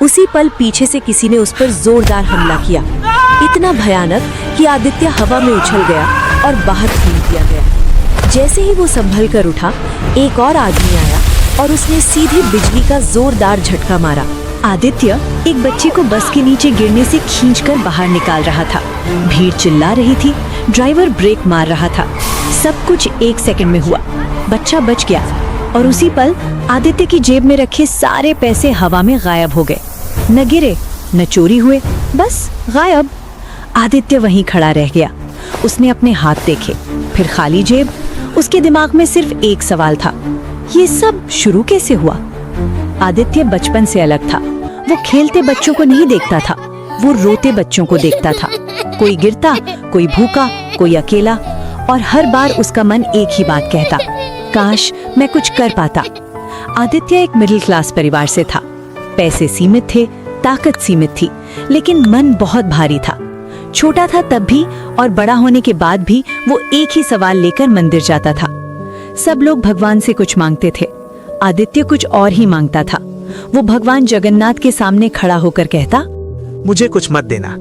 उसी पल पीछे से किसी ने उस पर जोरदार हमला किया, इतना भयानक कि आदित्य हवा में उछल गया और बाहर फेंक दिया गया। जैसे ही वो संभल कर उठा, एक और आदमी आया और उसने सीधे बिजली का जोरदार झटका मारा। आदित्य एक बच्चे को बस के नीचे गिरने से खींचकर बाहर निकाल रहा था। भीड़ चिल्ला रही थी, ड्राइवर ब्रेक मार रहा था। सब कुछ 1 सेकंड में हुआ। बच्चा बच गया और उसी पल आदित्य की जेब में रखे सारे पैसे हवा में गायब हो गए। न गिरे, न चोरी हुए, बस गायब। आदित्य वहीं खड़ा रह गया। उसने अपने हाथ देखे, फिर खाली जेब। उसके दिमाग में सिर्फ एक सवाल था, ये सब शुरू कैसे हुआ? आदित्य बचपन से अलग था। वो खेलते बच्चों को नहीं देखता था, वो रोते बच्चों को देखता था। कोई गिरता, कोई भूखा, कोई अकेला, और हर बार उसका मन एक ही बात कहता, काश मैं कुछ कर पाता। आदित्य एक मिडिल क्लास परिवार से था। पैसे सीमित थे, ताकत सीमित थी, लेकिन मन बहुत भारी था। छोटा था तब भी और बड़ा होने के बाद भी वो एक ही सवाल लेकर मंदिर जाता था। सब लोग भगवान से कुछ मांगते थे, आदित्य कुछ और ही मांगता था। वो भगवान जगन्नाथ के सामने खड़ा होकर कहता, मुझे कुछ मत देना,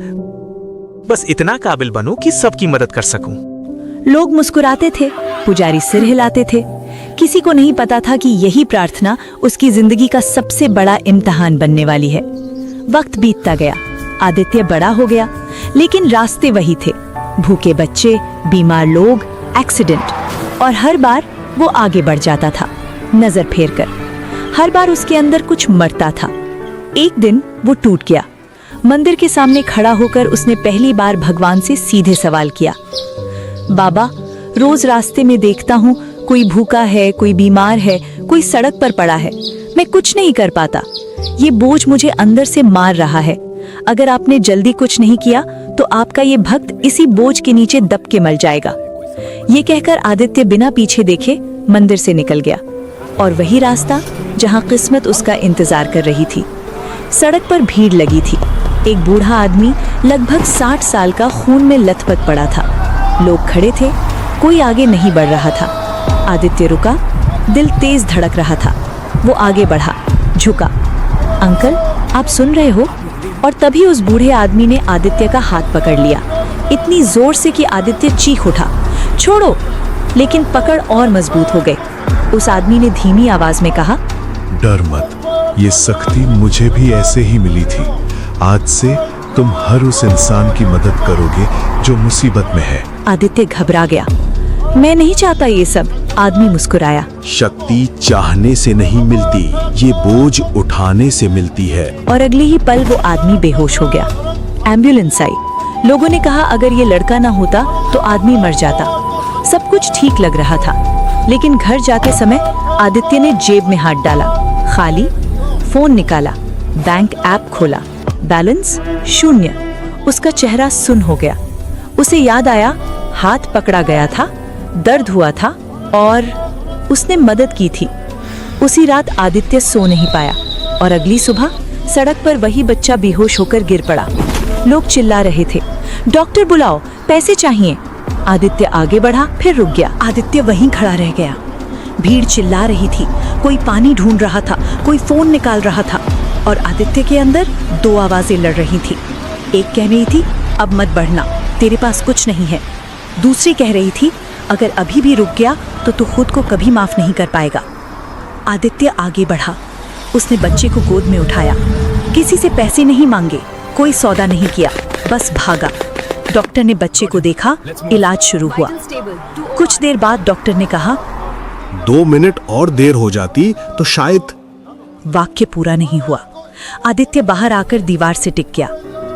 बस इतना काबिल बनूं कि सबकी मदद कर सकूं। लोग मुस्कुराते थे, पुजारी सिर हिलाते थे। किसी को नहीं पता था कि यही प्रार्थना उसकी जिंदगी का सबसे बड़ा इम्तिहान बनने वाली है। वक्त बीतता गया, आदित्य बड़ा हो गया, लेकिन रास्ते वही थे। भूखे बच्चे, बीमार लोग, एक्सीडेंट, और हर बार वो आगे बढ़ जाता था, नजर फेर कर। हर बार उसके अंदर कुछ मरता था। एक दिन वो टूट गया। मंदिर के सामने खड़ा होकर उसने पहली बार भगवान से सीधे सवाल किया, बाबा, रोज रास्ते में देखता हूँ कोई भूखा है, कोई बीमार है, कोई सड़क पर पड़ा है। मैं कुछ नहीं कर पाता। ये बोझ मुझे अंदर से मार रहा है। अगर आपने जल्दी कुछ नहीं किया तो आपका ये भक्त इसी बोझ के नीचे दब के मर जाएगा। ये कहकर आदित्य बिना पीछे देखे मंदिर से निकल गया, और वही रास्ता जहाँ किस्मत उसका इंतजार कर रही थी। सड़क पर भीड़ लगी थी। एक बूढ़ा आदमी लगभग 60 साल का खून में लथपथ पड़ा था। लोग खड़े थे, कोई आगे नहीं बढ़ रहा था। आदित्य रुका, दिल तेज धड़क रहा था। वो आगे बढ़ा, झुका। अंकल, आप सुन रहे हो? और तभी उस बूढ़े आदमी ने आदित्य का हाथ पकड़ लिया, इतनी जोर से कि आदित्य चीख उठा, छोड़ो! लेकिन पकड़ और मजबूत हो गई। उस आदमी ने धीमी आवाज में कहा, डर मत, ये सख्ती मुझे भी ऐसे ही मिली थी। आज से तुम हर उस इंसान की मदद करोगे जो मुसीबत में है। आदित्य घबरा गया। मैं नहीं चाहता ये सब। आदमी मुस्कुराया, शक्ति चाहने से नहीं मिलती, ये बोझ उठाने से मिलती है। और अगले ही पल वो आदमी बेहोश हो गया। एम्बुलेंस आई। लोगों ने कहा अगर ये लड़का ना होता तो आदमी मर जाता। सब कुछ ठीक लग रहा था, लेकिन घर जाते समय आदित्य ने जेब में हाथ डाला, खाली। फोन निकाला, बैंक ऐप खोला, बैलेंस 0। उसका चेहरा सुन्न हो गया। उसे याद आया, हाथ पकड़ा गया था, दर्द हुआ था और उसने मदद की थी। उसी रात आदित्य सो नहीं पाया और अगली सुबह सड़क पर वही बच्चा बेहोश होकर गिर पड़ा। लोग चिल्ला रहे थे, डॉक्टर बुलाओ, पैसे चाहिए। आदित्य आगे बढ़ा, फिर रुक गया। आदित्य वहीं खड़ा रह गया। भीड़ चिल्ला रही थी, कोई पानी ढूंढ रहा था, कोई फोन निकाल रहा था, और आदित्य के अंदर 2 आवाजें लड़ रही थी। एक कह रही थी, अब मत बढ़ना, तेरे पास कुछ नहीं है। दूसरी कह रही थी, अगर अभी भी रुक गया तो तू खुद को कभी माफ नहीं कर पाएगा। आदित्य आगे बढ़ा। उसने बच्चे को गोद में उठाया, किसी से पैसे नहीं मांगे, कोई सौदा नहीं किया, बस भागा। डॉक्टर ने बच्चे को देखा, इलाज शुरू हुआ। कुछ देर बाद डॉक्टर ने कहा, 2 मिनट और देर हो जाती तो शायद। वाक्य पूरा नहीं हुआ। आदित्य बाहर आकर दीवार से टिक गया।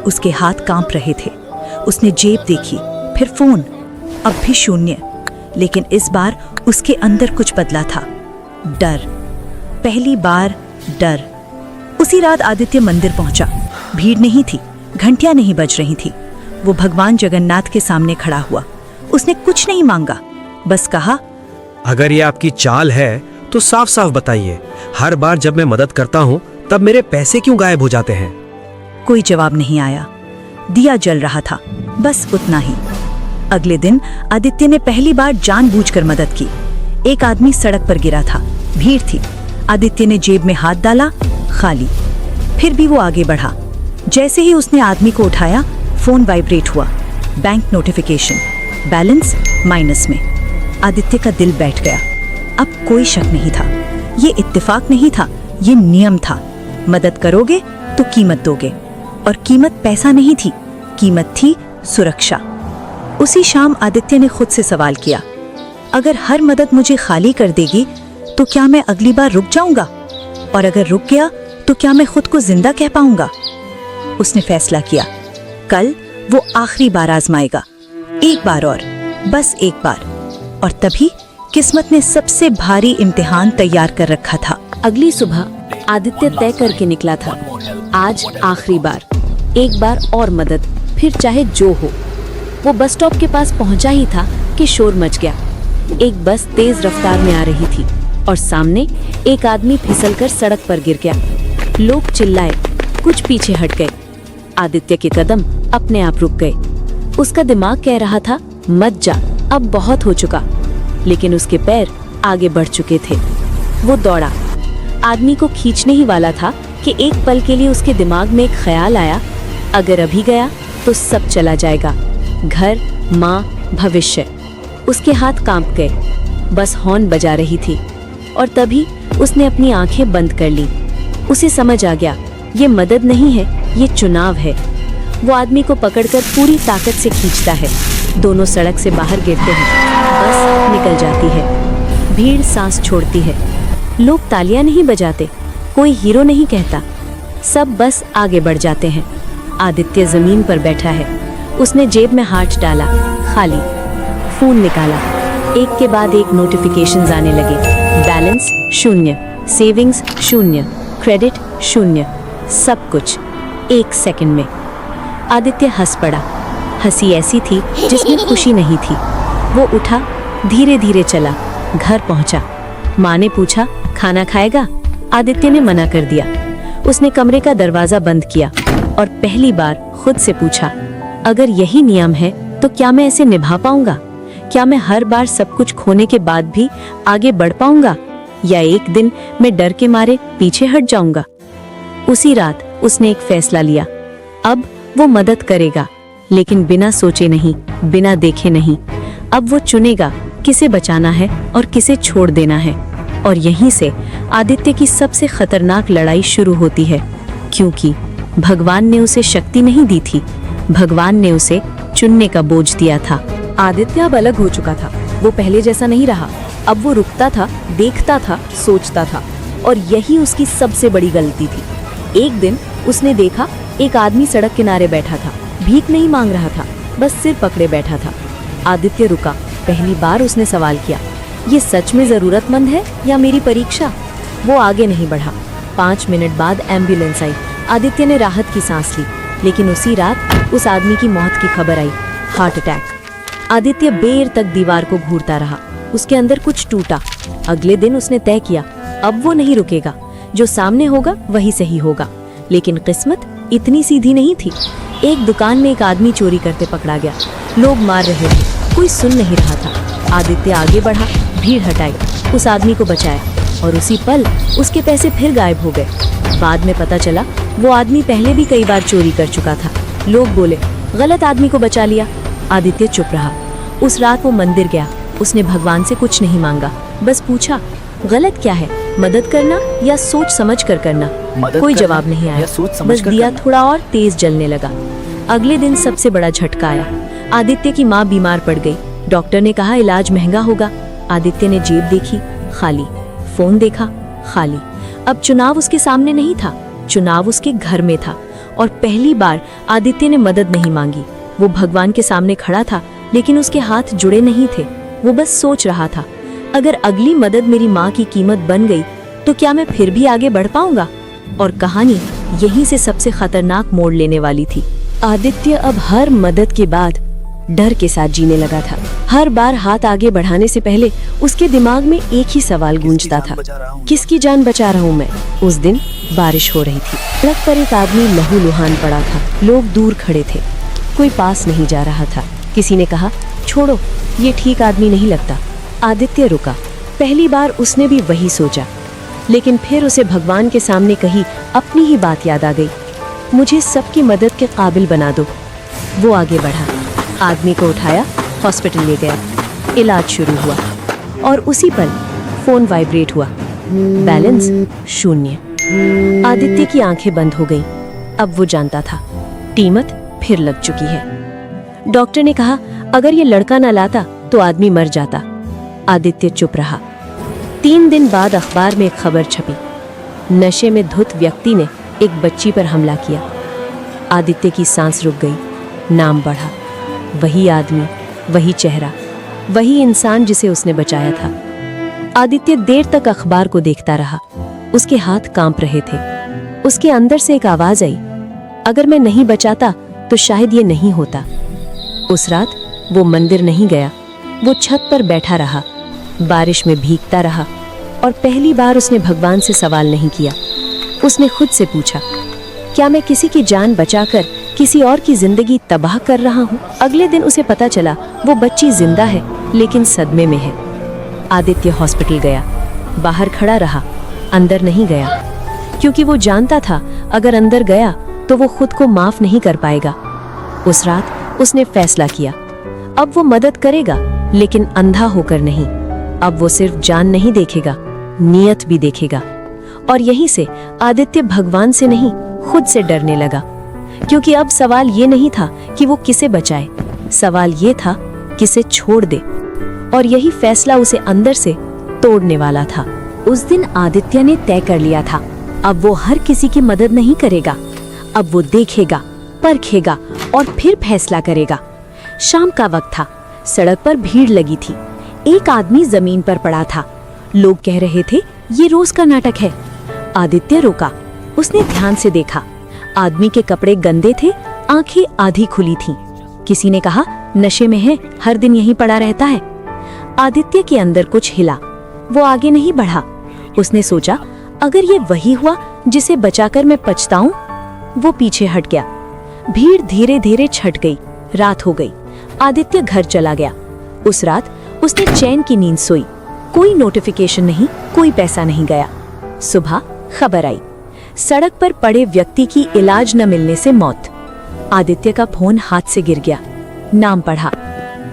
उसके हाथ कांप रहे थे। उसने जेब देखी, फिर फोन, अब भी 0। लेकिन इस बार उसके अंदर कुछ बदला था, डर। पहली बार डर। उसी रात आदित्य मंदिर पहुंचा। भीड़ नहीं थी, घंटियां नहीं बज रही थी। वो भगवान जगन्नाथ के सामने खड़ा हुआ। उसने कुछ नहीं मांगा, बस कहा, अगर ये आपकी चाल है तो साफ साफ बताइए, हर बार जब मैं मदद करता हूँ तब मेरे पैसे क्यों गायब हो जाते हैं? कोई जवाब नहीं आया। दिया जल रहा था, बस उतना ही। अगले दिन आदित्य ने पहली बार जानबूझकर मदद की। एक आदमी सड़क पर गिरा था, भीड़ थी। आदित्य ने जेब में हाथ डाला, खाली। फिर भी वो आगे बढ़ा। जैसे ही उसने आदमी को उठाया, फोन वाइब्रेट हुआ। बैंक नोटिफिकेशन, बैलेंस माइनस में। आदित्य का दिल बैठ गया। अब कोई शक नहीं था, ये इत्तेफाक नहीं था, ये नियम था। मदद करोगे तो कीमत दोगे, और कीमत पैसा नहीं थी, कीमत थी सुरक्षा। उसी शाम आदित्य ने खुद से सवाल किया, अगर हर मदद मुझे खाली कर देगी तो क्या मैं अगली बार रुक जाऊंगा? और अगर रुक गया तो क्या मैं खुद को जिंदा कह पाऊंगा? उसने फैसला किया, कल वो आखिरी बार आजमाएगा, एक बार और, बस एक बार। और तभी किस्मत ने सबसे भारी इम्तिहान तैयार कर रखा था। अगली सुबह आदित्य तय करके निकला था, आज आखिरी बार, एक बार और मदद, फिर चाहे जो हो। वो बस स्टॉप के पास पहुंचा ही था कि शोर मच गया। एक बस तेज रफ्तार में आ रही थी और सामने एक आदमी फिसलकर सड़क पर गिर गया। लोग चिल्लाए, कुछ पीछे हट गए। आदित्य के कदम अपने आप रुक गए। उसका दिमाग कह रहा था, मत जा, अब बहुत हो चुका। लेकिन उसके पैर आगे बढ़ चुके थे। वो दौड़ा, आदमी को खींचने ही वाला था कि एक पल के लिए उसके दिमाग में एक ख्याल आया, अगर अभी गया तो सब चला जाएगा, घर, माँ, भविष्य। उसके हाथ कांप गए। बस हॉर्न बजा रही थी और तभी उसने अपनी आंखें बंद कर ली। उसे समझ आ गया, ये मदद नहीं है, ये चुनाव है। वो आदमी को पकड़कर पूरी ताकत से खींचता है। दोनों सड़क से बाहर गिरते हैं। बस निकल जाती है। भीड़ सांस छोड़ती है। लोग तालियां नहीं बजाते, कोई हीरो नहीं कहता, सब बस आगे बढ़ जाते हैं। आदित्य जमीन पर बैठा है। उसने जेब में हाथ डाला, खाली। फोन निकाला, एक के बाद एक नोटिफिकेशंस आने लगे। बैलेंस 0, सेविंग्स 0, क्रेडिट 0, सब कुछ एक सेकंड में। आदित्य हंस पड़ा। हंसी ऐसी थी जिसमें खुशी नहीं थी। वो उठा, धीरे धीरे चला, घर पहुंचा। माँ ने पूछा, खाना खाएगा? आदित्य ने मना कर दिया। उसने कमरे का दरवाजा बंद किया और पहली बार खुद से पूछा, अगर यही नियम है तो क्या मैं इसे निभा पाऊंगा? क्या मैं हर बार सब कुछ खोने के बाद भी आगे बढ़ पाऊंगा, या एक दिन मैं डर के मारे पीछे हट जाऊंगा? उसी रात उसने एक फैसला लिया। अब वो मदद करेगा, लेकिन बिना सोचे नहीं, बिना देखे नहीं। अब वो चुनेगा किसे बचाना है और किसे छोड़ देना है। और यहीं से आदित्य की सबसे खतरनाक लड़ाई शुरू होती है, क्योंकि भगवान ने उसे शक्ति नहीं दी थी, भगवान ने उसे चुनने का बोझ दिया था। आदित्य अब अलग हो चुका था। वो पहले जैसा नहीं रहा। अब वो रुकता था, देखता था, सोचता था, और यही उसकी सबसे बड़ी गलती थी। एक दिन उसने देखा, एक आदमी सड़क किनारे बैठा था, भीख नहीं मांग रहा था, बस सिर पकड़े बैठा था। आदित्य रुका। पहली बार उसने सवाल किया, ये सच में जरूरतमंद है या मेरी परीक्षा? वो आगे नहीं बढ़ा। 5 मिनट बाद एम्बुलेंस आई। आदित्य ने राहत की सांस ली, लेकिन उसी रात उस आदमी की मौत की खबर आई, हार्ट अटैक। आदित्य देर तक दीवार को घूरता रहा। उसके अंदर कुछ टूटा। अगले दिन उसने तय किया, अब वो नहीं रुकेगा, जो सामने होगा वही सही होगा। लेकिन किस्मत इतनी सीधी नहीं थी। एक दुकान में एक आदमी चोरी करते पकड़ा गया। लोग मार रहे थे, कोई सुन नहीं रहा था। आदित्य आगे बढ़ा, भीड़ हटाई, उस आदमी को बचाया, और उसी पल उसके पैसे फिर गायब हो गए। बाद में पता चला वो आदमी पहले भी कई बार चोरी कर चुका था। लोग बोले, गलत आदमी को बचा लिया। आदित्य चुप रहा। उस रात वो मंदिर गया। उसने भगवान से कुछ नहीं मांगा, बस पूछा, गलत क्या है, मदद करना या सोच समझ कर करना? कोई जवाब नहीं आया, बस दिया थोड़ा और तेज जलने लगा। अगले दिन सबसे बड़ा झटका आया। आदित्य की माँ बीमार पड़ गई। डॉक्टर ने कहा इलाज महंगा होगा। आदित्य ने जेब देखी, खाली। फोन देखा, खाली। अब चुनाव उसके सामने नहीं था, चुनाव उसके घर में था। और पहली बार आदित्य ने मदद नहीं मांगी। वो भगवान के सामने खड़ा था, लेकिन उसके हाथ जुड़े नहीं थे। वो बस सोच रहा था, अगर अगली मदद मेरी माँ की कीमत बन गई तो क्या मैं फिर भी आगे बढ़ पाऊंगा? और कहानी यहीं से सबसे खतरनाक मोड़ लेने वाली थी। आदित्य अब हर मदद के बाद डर के साथ जीने लगा था। हर बार हाथ आगे बढ़ाने से पहले उसके दिमाग में एक ही सवाल गूंजता था, किसकी जान बचा रहा हूँ मैं? उस दिन बारिश हो रही थी। सड़क पर एक आदमी लहूलुहान पड़ा था। लोग दूर खड़े थे, कोई पास नहीं जा रहा था। किसी ने कहा, छोड़ो, ये ठीक आदमी नहीं लगता। आदित्य रुका। पहली बार उसने भी वही सोचा, लेकिन फिर उसे भगवान के सामने कही अपनी ही बात याद आ गई। मुझे सबकी मदद के काबिल बना दो। वो आगे बढ़ा, आदमी को उठाया, हॉस्पिटल ले गया। इलाज शुरू हुआ और उसी पल फोन वाइब्रेट हुआ। बैलेंस 0। आदित्य की आंखें बंद हो गईं। अब वो जानता था कीमत फिर लग चुकी है। डॉक्टर ने कहा अगर ये लड़का ना लाता तो आदमी मर जाता। आदित्य चुप रहा। 3 दिन बाद अखबार में एक खबर छपी। नशे में धुत व्यक्ति ने एक बच्ची पर हमला किया। आदित्य की सांस रुक गई। नाम बढ़ा। वही आदमी, वही चेहरा, वही इंसान जिसे उसने बचाया था। आदित्य देर तक अखबार को देखता रहा। उसके हाथ कांप रहे थे। उसके अंदर से एक आवाज आई, अगर मैं नहीं बचाता तो शायद ये नहीं होता। उस रात वो मंदिर नहीं गया। वो छत पर बैठा रहा, बारिश में भीगता रहा और पहली बार उसने भगवान से सवाल नहीं किया। उसने खुद से पूछा, क्या मैं किसी की जान बचाकर किसी और की जिंदगी तबाह कर रहा हूँ? अगले दिन उसे पता चला वो बच्ची जिंदा है लेकिन सदमे में है। आदित्य हॉस्पिटल गया। बाहर खड़ा रहा, अंदर नहीं गया, क्योंकि वो जानता था अगर अंदर गया तो वो खुद को माफ नहीं कर पाएगा। उस रात उसने फैसला किया, अब वो मदद करेगा लेकिन अंधा होकर नहीं। अब वो सिर्फ जान नहीं देखेगा, नियत भी देखेगा। और यहीं से आदित्य भगवान से नहीं खुद से डरने लगा, क्योंकि अब सवाल ये नहीं था कि वो किसे बचाए, सवाल ये था किसे छोड़ दे। और यही फैसला उसे अंदर से तोड़ने वाला था। उस दिन आदित्य ने तय कर लिया था, अब वो हर किसी की मदद नहीं करेगा। अब वो देखेगा, परखेगा और फिर फैसला करेगा। शाम का वक्त था। सड़क पर भीड़ लगी थी। एक आदमी जमीन पर पड़ा था। लोग कह रहे थे ये रोज का नाटक है। आदित्य रुका। उसने ध्यान से देखा। आदमी के कपड़े गंदे थे, आंखें आधी खुली थीं। किसी ने कहा नशे में है, हर दिन यहीं पड़ा रहता है। आदित्य के अंदर कुछ हिला। वो आगे नहीं बढ़ा। उसने सोचा अगर ये वही हुआ जिसे बचाकर मैं पछताऊं। वो पीछे हट गया। भीड़ धीरे धीरे छट गई। रात हो गई। आदित्य घर चला गया। उस रात उसने चैन की नींद सोई। कोई नोटिफिकेशन नहीं, कोई पैसा नहीं गया। सुबह खबर आई, सड़क पर पड़े व्यक्ति की इलाज न मिलने से मौत। आदित्य का फोन हाथ से गिर गया। नाम पढ़ा।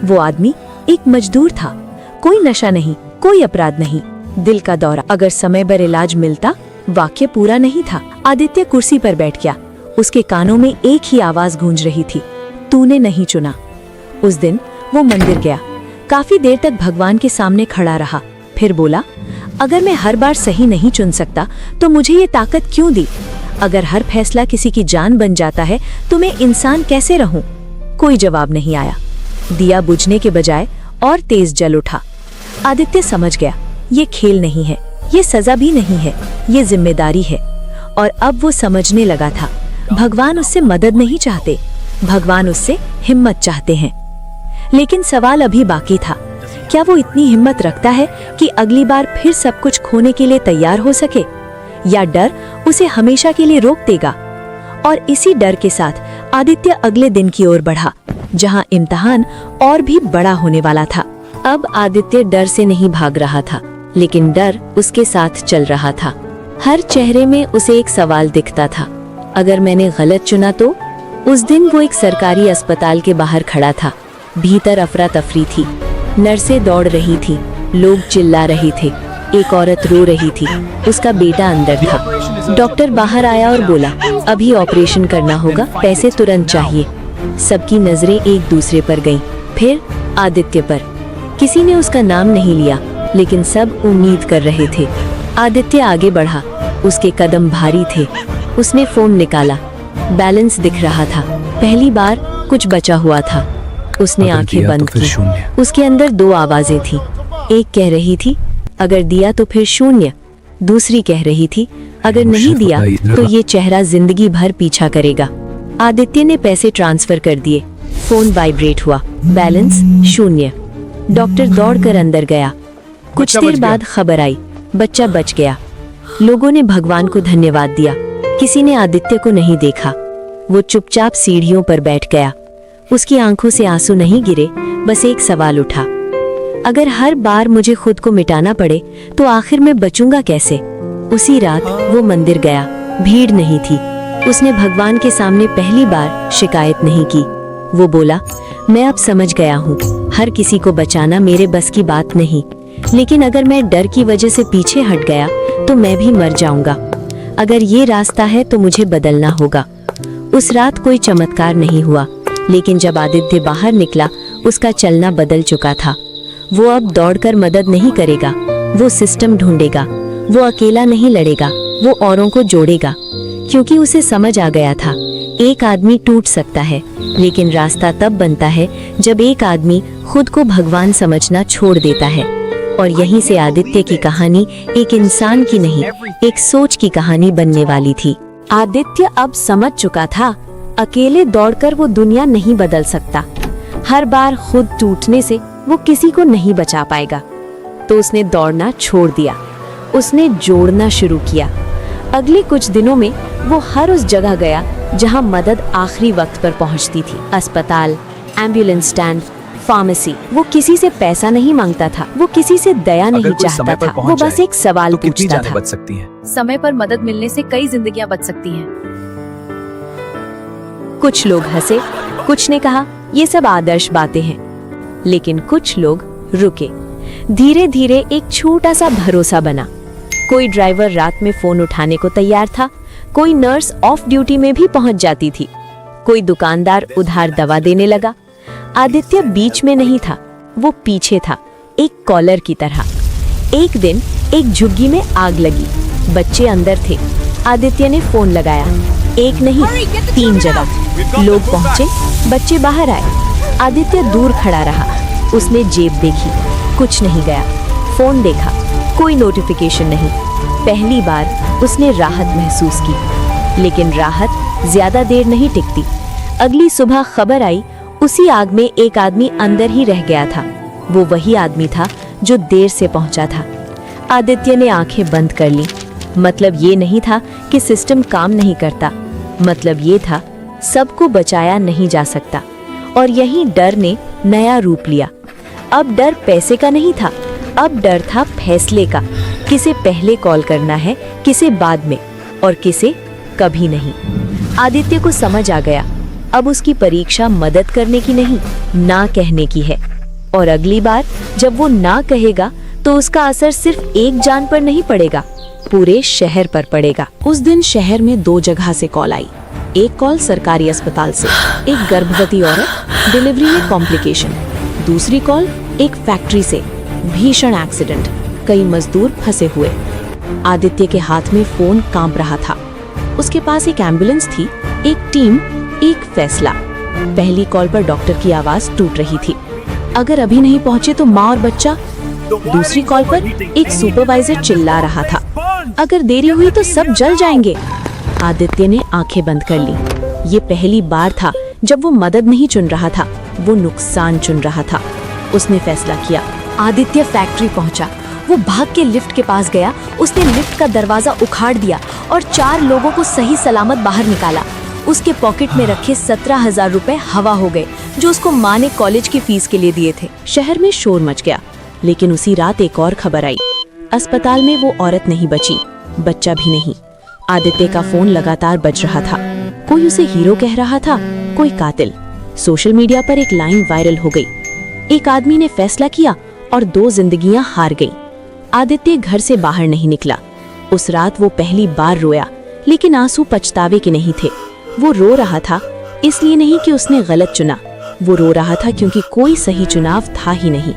वो आदमी एक मजदूर था। कोई नशा नहीं, कोई अपराध नहीं, दिल का दौरा। अगर समय पर इलाज मिलता, वाक्य पूरा नहीं था। आदित्य कुर्सी पर बैठ गया। उसके कानों में एक ही आवाज गूंज रही थी, तूने नहीं चुना। उस दिन वो मंदिर गया। काफी देर तक भगवान के सामने खड़ा रहा। फिर बोला, अगर मैं हर बार सही नहीं चुन सकता तो मुझे ये ताकत क्यों दी? अगर हर फैसला किसी की जान बन जाता है तो मैं इंसान कैसे रहूं? कोई जवाब नहीं आया। दिया बुझने के बजाय और तेज जल उठा। आदित्य समझ गया, ये खेल नहीं है, ये सजा भी नहीं है, ये जिम्मेदारी है। और अब वो समझने लगा था, भगवान उससे मदद नहीं चाहते, भगवान उससे हिम्मत चाहते हैं। लेकिन सवाल अभी बाकी था, क्या वो इतनी हिम्मत रखता है कि अगली बार फिर सब कुछ खोने के लिए तैयार हो सके, या डर उसे हमेशा के लिए रोक देगा? और इसी डर के साथ आदित्य अगले दिन की ओर बढ़ा, जहां इम्तिहान और भी बड़ा होने वाला था। अब आदित्य डर से नहीं भाग रहा था, लेकिन डर उसके साथ चल रहा था। हर चेहरे में उसे एक सवाल दिखता था, अगर मैंने गलत चुना तो? उस दिन वो एक सरकारी अस्पताल के बाहर खड़ा था। भीतर अफरा तफरी थी। नर्सें दौड़ रही थी, लोग चिल्ला रहे थे। एक औरत रो रही थी, उसका बेटा अंदर था। डॉक्टर बाहर आया और बोला, अभी ऑपरेशन करना होगा, पैसे तुरंत चाहिए। सबकी नजरें एक दूसरे पर गईं, फिर आदित्य पर। किसी ने उसका नाम नहीं लिया, लेकिन सब उम्मीद कर रहे थे। आदित्य आगे बढ़ा। उसके कदम भारी थे। उसने फोन निकाला। बैलेंस दिख रहा था। पहली बार कुछ बचा हुआ था। उसने आंखें बंद की। उसके अंदर 2 आवाजें थी। एक कह रही थी, अगर दिया तो फिर शून्य। दूसरी कह रही थी, अगर नहीं दिया तो ये चेहरा जिंदगी भर पीछा करेगा। आदित्य ने पैसे ट्रांसफर कर दिए। फोन वाइब्रेट हुआ। बैलेंस 0। डॉक्टर दौड़कर अंदर गया। कुछ देर बाद खबर आई, बच्चा बच गया। लोगों ने भगवान को धन्यवाद दिया। किसी ने आदित्य को नहीं देखा। वो चुपचाप सीढ़ियों पर बैठ गया। उसकी आंखों से आंसू नहीं गिरे, बस एक सवाल उठा, अगर हर बार मुझे खुद को मिटाना पड़े तो आखिर में बचूंगा कैसे? उसी रात वो मंदिर गया। भीड़ नहीं थी। उसने भगवान के सामने पहली बार शिकायत नहीं की। वो बोला, मैं अब समझ गया हूँ, हर किसी को बचाना मेरे बस की बात नहीं, लेकिन अगर मैं डर की वजह से पीछे हट गया तो मैं भी मर जाऊंगा। अगर ये रास्ता है तो मुझे बदलना होगा। उस रात कोई चमत्कार नहीं हुआ, लेकिन जब आदित्य बाहर निकला उसका चलना बदल चुका था। वो अब दौड़कर मदद नहीं करेगा, वो सिस्टम ढूंढेगा। वो अकेला नहीं लड़ेगा, वो औरों को जोड़ेगा, क्योंकि उसे समझ आ गया था एक आदमी टूट सकता है, लेकिन रास्ता तब बनता है जब एक आदमी खुद को भगवान समझना छोड़ देता है। और यहीं से आदित्य की कहानी एक इंसान की नहीं, एक सोच की कहानी बनने वाली थी। आदित्य अब समझ चुका था, अकेले दौड़कर वो दुनिया नहीं बदल सकता। हर बार खुद टूटने से वो किसी को नहीं बचा पाएगा। तो उसने दौड़ना छोड़ दिया, उसने जोड़ना शुरू किया। अगले कुछ दिनों में वो हर उस जगह गया जहां मदद आखिरी वक्त पर पहुंचती थी। अस्पताल, एम्बुलेंस स्टैंड, फार्मेसी। वो किसी से पैसा नहीं मांगता था, वो किसी से दया नहीं चाहता था, वो बस एक सवाल पूछता था। बच सकती हैं। समय पर मदद मिलने से कई जिंदगियां बच सकती हैं। कुछ लोग हंसे, कुछ ने कहा ये सब आदर्श बातें हैं, लेकिन कुछ लोग रुके। धीरे धीरे एक छोटा सा भरोसा बना। कोई ड्राइवर रात में फोन उठाने को तैयार था, कोई नर्स ऑफ ड्यूटी में भी पहुंच जाती थी, कोई दुकानदार उधार दवा देने लगा। आदित्य बीच में नहीं था, वो पीछे था, एक कॉलर की तरह। एक दिन एक झुग्गी में आग लगी, बच्चे अंदर थे। आदित्य ने फोन लगाया, एक नहीं 3 जगह। लोग पहुंचे, बच्चे बाहर आए। आदित्य दूर खड़ा रहा। उसने जेब देखी, कुछ नहीं गया। फोन देखा, कोई नोटिफिकेशन नहीं। पहली बार उसने राहत महसूस की, लेकिन राहत ज्यादा देर नहीं टिकती। अगली सुबह खबर आई, उसी आग में एक आदमी अंदर ही रह गया था। वो वही आदमी था जो देर से पहुंचा था। आदित्य ने आंखें बंद कर ली। मतलब ये नहीं था कि सिस्टम काम नहीं करता, मतलब ये था सबको बचाया नहीं जा सकता। और यही डर ने नया रूप लिया। अब डर पैसे का नहीं था, अब डर था फैसले का। किसे पहले कॉल करना है, किसे बाद में, और किसे कभी नहीं। आदित्य को समझ आ गया, अब उसकी परीक्षा मदद करने की नहीं, ना कहने की है। और अगली बार जब वो ना कहेगा तो उसका असर सिर्फ एक जान पर नहीं पड़ेगा, पूरे शहर पर पड़ेगा। उस दिन शहर में 2 जगह से कॉल आई। एक कॉल सरकारी अस्पताल से, एक गर्भवती औरत, डिलीवरी में कॉम्प्लिकेशन। दूसरी कॉल एक फैक्ट्री से, भीषण एक्सीडेंट, कई मजदूर फंसे हुए। आदित्य के हाथ में फोन कांप रहा था। उसके पास एक एम्बुलेंस थी, एक टीम, एक फैसला। पहली कॉल पर डॉक्टर की आवाज टूट रही थी, अगर अभी नहीं पहुंचे तो माँ और बच्चा। दूसरी कॉल पर एक सुपरवाइजर चिल्ला रहा था, अगर देरी हुई तो सब जल जाएंगे। आदित्य ने आंखें बंद कर ली। ये पहली बार था जब वो मदद नहीं चुन रहा था, वो नुकसान चुन रहा था। उसने फैसला किया। आदित्य फैक्ट्री पहुंचा। वो भाग के लिफ्ट के पास गया। उसने लिफ्ट का दरवाजा उखाड़ दिया और 4 लोगों को सही सलामत बाहर निकाला। उसके पॉकेट में रखे 17,000 रुपए हवा हो गए, जो उसको माँ ने कॉलेज की फीस के लिए दिए थे। शहर में शोर मच गया, लेकिन उसी रात एक और खबर आई। अस्पताल में वो औरत नहीं बची, बच्चा भी नहीं। आदित्य का फोन लगातार बज रहा था। कोई उसे हीरो कह रहा था, कोई कातिल। सोशल मीडिया पर एक लाइन वायरल हो गई, एक आदमी ने फैसला किया और 2 जिंदगियां हार गईं। आदित्य घर से बाहर नहीं निकला। उस रात वो पहली बार रोया, लेकिन आंसू पछतावे के नहीं थे। वो रो रहा था इसलिए नहीं कि उसने गलत चुना, वो रो रहा था क्योंकि कोई सही चुनाव था ही नहीं।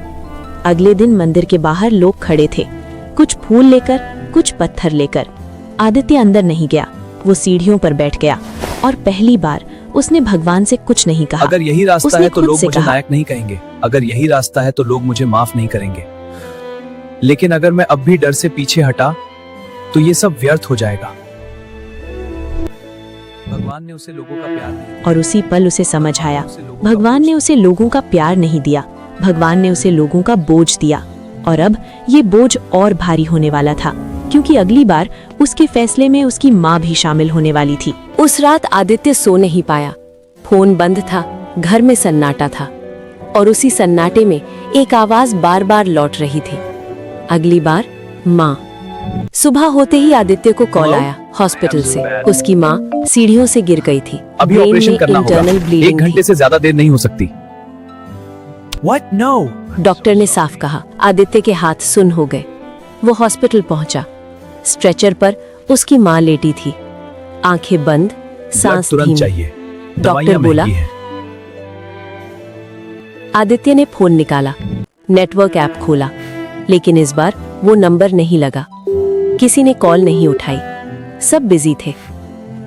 अगले दिन मंदिर के बाहर लोग खड़े थे, कुछ फूल लेकर, कुछ पत्थर लेकर। आदित्य अंदर नहीं गया, वो सीढ़ियों पर बैठ गया और पहली बार उसने भगवान से कुछ नहीं कहा। अगर यही रास्ता उसने है तो खुद लोग से मुझे कहा, नायक नहीं कहेंगे। अगर यही रास्ता है तो लोग मुझे माफ नहीं करेंगे। लेकिन अगर मैं अब भी डर से पीछे हटा तो ये सब व्यर्थ हो जाएगा। भगवान ने उसे लोगों का प्यार दिया। और उसी पल उसे समझ आया, भगवान ने उसे लोगों का प्यार नहीं दिया, भगवान ने उसे लोगों का बोझ दिया। और अब ये बोझ और भारी होने वाला था, क्योंकि अगली बार उसके फैसले में उसकी माँ भी शामिल होने वाली थी। उस रात आदित्य सो नहीं पाया। फोन बंद था, घर में सन्नाटा था, और उसी सन्नाटे में एक आवाज बार बार लौट रही थी, अगली बार माँ। सुबह होते ही आदित्य को कॉल आया हॉस्पिटल से। उसकी माँ सीढ़ियों से गिर गई थी। अभी ब्रेन ऑपरेशन में करना होगा। इंटरनल 1 ब्लीडिंग घंटे थी। से ज्यादा देर नहीं हो सकती। What? No. डॉक्टर ने साफ कहा। आदित्य के हाथ सुन्न हो गए। वो हॉस्पिटल पहुंचा। स्ट्रेचर पर उसकी माँ लेटी थी, आंखें बंद, ब्लड सांस तुरंत धीमी। चाहिए। डॉक्टर दवाइयाँ बोला। महंगी हैं। आदित्य ने फोन निकाला, नेटवर्क ऐप खोला, लेकिन इस बार वो नंबर नहीं लगा। किसी ने कॉल नहीं उठाई, सब बिजी थे।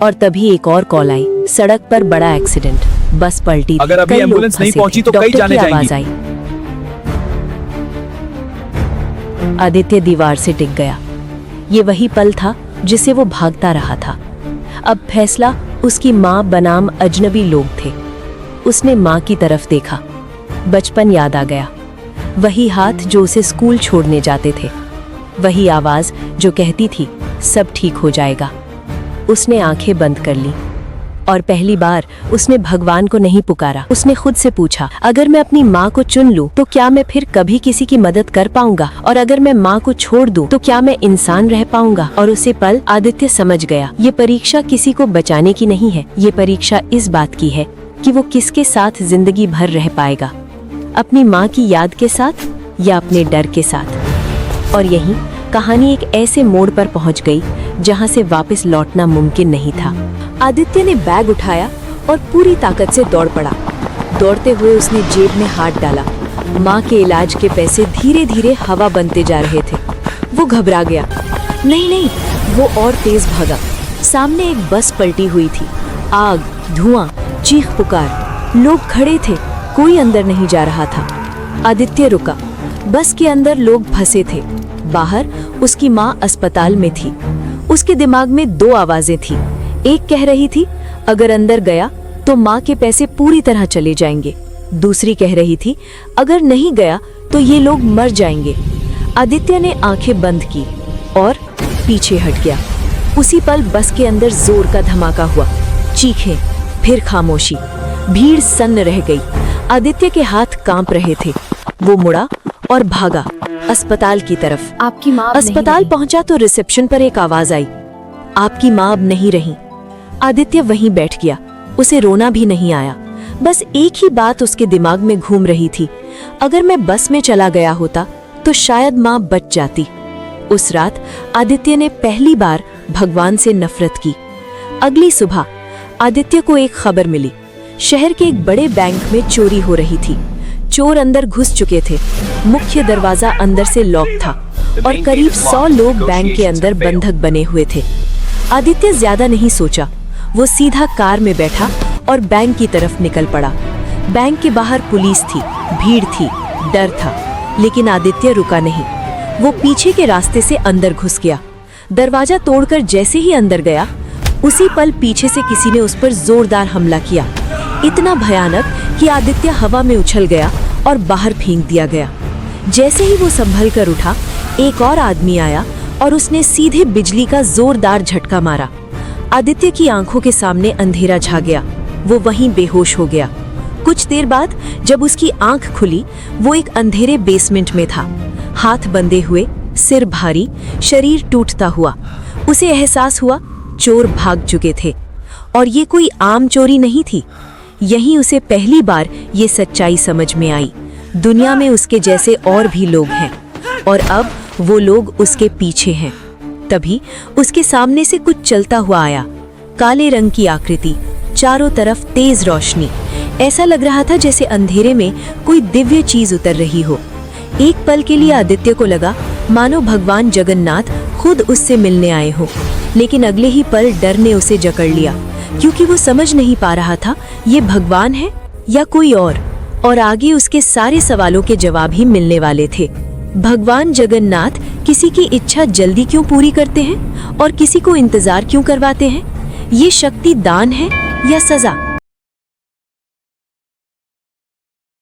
और तभी एक और कॉल आई। सड़क पर बड़ा एक्सीडेंट, बस पलटी थी, अगर अभी कई लोग एम्बुलेंस नहीं फंसे पहुंची थे। तो कई डॉक्टर जाने की आवाज जाएंगी। आई। आदित्य दीवार से टिक गया। ये वही पल था जिसे वो भागता रहा था। अब फैसला उसकी माँ बनाम अजनबी लोग थे। उसने माँ की तरफ देखा, बचपन याद आ गया। वही हाथ जो उसे स्कूल छोड़ने जाते थे, वही आवाज जो कहती थी सब ठीक हो जाएगा। उसने आंखें बंद कर ली और पहली बार उसने भगवान को नहीं पुकारा। उसने खुद से पूछा, अगर मैं अपनी माँ को चुन लूं तो क्या मैं फिर कभी किसी की मदद कर पाऊंगा? और अगर मैं माँ को छोड़ दूं तो क्या मैं इंसान रह पाऊंगा? और उसे पल आदित्य समझ गया, ये परीक्षा किसी को बचाने की नहीं है। ये परीक्षा इस बात की है कि वो किसके साथ जिंदगी भर रह पाएगा, अपनी माँ की याद के साथ या अपने डर के साथ। और यही कहानी एक ऐसे मोड़ पर पहुंच गई जहां से वापस लौटना मुमकिन नहीं था। आदित्य ने बैग उठाया और पूरी ताकत से दौड़ पड़ा। दौड़ते हुए उसने जेब में हाथ डाला। माँ के इलाज के पैसे धीरे धीरे हवा बनते जा रहे थे। वो घबरा गया। नहीं, वो और तेज भागा। सामने एक बस पलटी हुई थी। आग, धुआं, चीख पुकार। लोग खड़े थे, कोई अंदर नहीं जा रहा था। आदित्य रुका। बस के अंदर लोग फंसे थे। बाहर उसकी माँ अस्पताल में थी। उसके दिमाग में 2 आवाजें थी। एक कह रही थी, अगर अंदर गया तो माँ के पैसे पूरी तरह चले जाएंगे। दूसरी कह रही थी, अगर नहीं गया तो ये लोग मर जाएंगे। आदित्य ने आंखें बंद की और पीछे हट गया। उसी पल बस के अंदर जोर का धमाका हुआ। चीखें, फिर खामोशी। भीड़ सन्न रह गई। आदित्य के हाथ कांप रहे थे। वो मुड़ा और भागा अस्पताल की तरफ। आपकी माँ अब नहीं अस्पताल रही। पहुंचा तो रिसेप्शन पर एक आवाज आई, आपकी माँ अब नहीं रही। आदित्य वहीं बैठ गया। उसे रोना भी नहीं आया। बस एक ही बात उसके दिमाग में घूम रही थी, अगर मैं बस में चला गया होता तो शायद माँ बच जाती। उस रात आदित्य ने पहली बार भगवान से नफरत की। अगली सुबह आदित्य को एक खबर मिली। शहर के एक बड़े बैंक में चोरी हो रही थी। चोर अंदर घुस चुके थे। मुख्य दरवाजा अंदर से लॉक था और करीब 100 लोग बैंक के अंदर बंधक बने हुए थे। आदित्य ज्यादा नहीं सोचा। वो सीधा कार में बैठा और बैंक की तरफ निकल पड़ा। बैंक के बाहर पुलिस थी, भीड़ थी, डर था, लेकिन आदित्य रुका नहीं। वो पीछे के रास्ते से अंदर घुस गया। दरवाजा तोड़कर जैसे ही अंदर गया, उसी पल पीछे से किसी ने उस पर जोरदार हमला किया। इतना भयानक कि आदित्य हवा में उछल गया और बाहर फेंक दिया गया। जैसे ही वो संभल कर उठा, एक और आदमी आया और उसने सीधे बिजली का जोरदार झटका मारा। आदित्य की आंखों के सामने अंधेरा छा गया। वो वहीं बेहोश हो गया। कुछ देर बाद जब उसकी आंख खुली, वो एक अंधेरे बेसमेंट में था, हाथ बंधे हुए, सिर भारी, शरीर टूटता हुआ। उसे एहसास हुआ चोर भाग चुके थे और ये कोई आम चोरी नहीं थी। यहीं उसे पहली बार ये सच्चाई समझ में आई, दुनिया में उसके जैसे और भी लोग हैं और अब वो लोग उसके पीछे हैं। तभी उसके सामने से कुछ चलता हुआ आया। काले रंग की आकृति, चारों तरफ तेज रोशनी। ऐसा लग रहा था जैसे अंधेरे में कोई दिव्य चीज उतर रही हो। एक पल के लिए आदित्य को लगा मानो भगवान जगन्नाथ खुद उससे मिलने आए हो, लेकिन अगले ही पल डर ने उसे जकड़ लिया, क्योंकि वो समझ नहीं पा रहा था ये भगवान है या कोई और आगे उसके सारे सवालों के जवाब ही मिलने वाले थे। भगवान जगन्नाथ किसी की इच्छा जल्दी क्यों पूरी करते हैं और किसी को इंतजार क्यों करवाते हैं? ये शक्ति दान है या सजा?